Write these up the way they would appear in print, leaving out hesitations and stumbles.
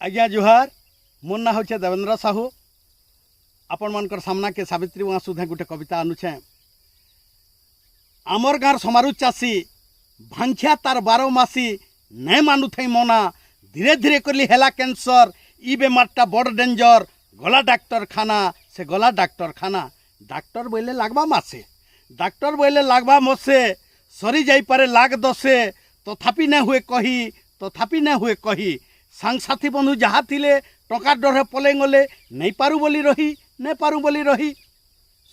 आज्ञा जुहार मोर ना हूँ देवेंद्र साहू आपण मानकर सामना के सावित्री बुआ सुधा गोटे कविता अनुछे। आमर गाँव समारू चाषी भांछिया तार 12 मासी नहीं मानु थई मना धीरे धीरे करली हेला कैंसर ई बेमारटा बड़ डेंजर गला डाक्टर खाना से गला डाक्टर खाना डाक्टर बोले लागबा मासे डाक्टर बोले लागबा मसे सरी जाई पारे लाग दसे तथापि न हुए कही तथापि न हुए कही सांगसाथी बंधु जहाँ थिले टंका डरे पले गले नहीं पारू बोली रही नहीं पारू बोली रही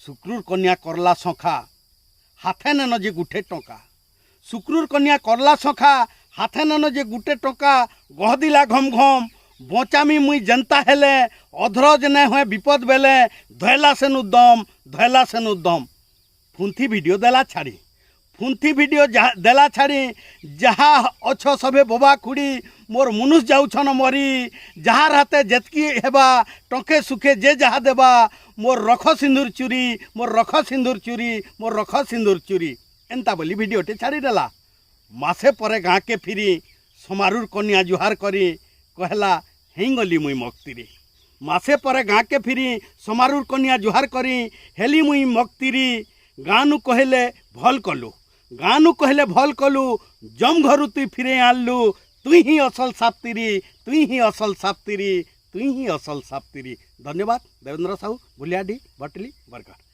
शुक्रूर कन्या करला शखा हाथे न जे गुठे टंका शुक्रूर कन्या करला शखा हाथे न जे गुटे टंका गहदिला घम घम बचामी मुई जनता हेले अधरज न हुए विपद बेले धैला सेनु दम फुंथी वीडियो देला छाड़ी फुंथी वीडियो देला छाड़ी जहाँ अच्छ सभे बोबा खुड़ी मोर मुनुष जाऊन मरी जहाँ हाथे जेतकी हेबा टंके सुखे जे जहा देबा मोर रख सिंदूर चूरी मोर रख सिंदूर चूरी मोर रख सिंदूर चूरी एंता बोली वीडियोटे छाड़ी देला। मासे परे गाँ के फिरी समारूर कन्या जुहार करी कहला हेंगली मुई मक्तिरी मासे परे गाँ के फिरी समारूर कन्या जुहार करी हेली मुई मक्तिरी गानु कहले भल कलु गानु कहले भल कलु जम घरु तुई फिरे आनलु तुई ही असल साप्तिरी तुई ही असल साप्तिरी तुई ही असल साप्तिरी। धन्यवाद देवेंद्र साहू भुलियाडी भटली बरगढ़।